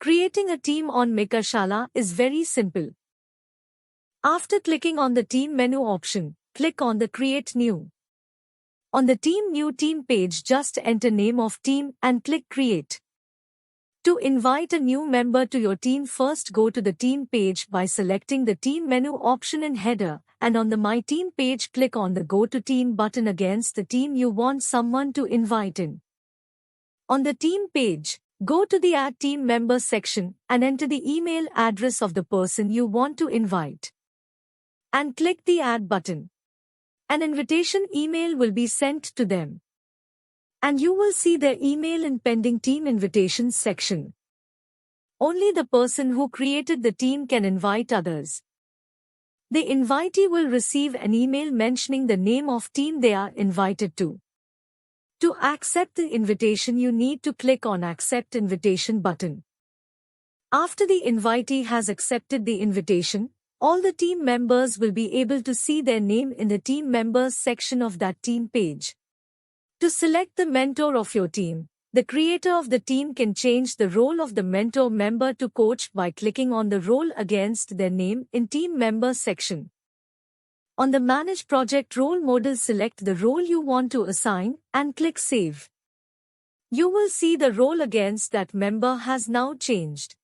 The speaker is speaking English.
Creating a team on Makershala is very simple. After clicking on the Team menu option, click on the Create New. On the New Team page, just enter name of team and click Create. To invite a new member to your team, first go to the Team page by selecting the Team menu option in header, and on the My Team page click on the Go to Team button against the team you want someone to invite in. On the Team page, go to the Add Team Member section and enter the email address of the person you want to invite. And click the Add button. An invitation email will be sent to them. And you will see their email in Pending Team Invitations section. Only the person who created the team can invite others. The invitee will receive an email mentioning the name of team they are invited to. To accept the invitation, you need to click on Accept Invitation button. After the invitee has accepted the invitation, all the team members will be able to see their name in the Team Members section of that team page. To select the mentor of your team, the creator of the team can change the role of the mentor member to coach by clicking on the role against their name in Team Members section. On the Manage Project Role modal, select the role you want to assign and click Save. You will see the role against that member has now changed.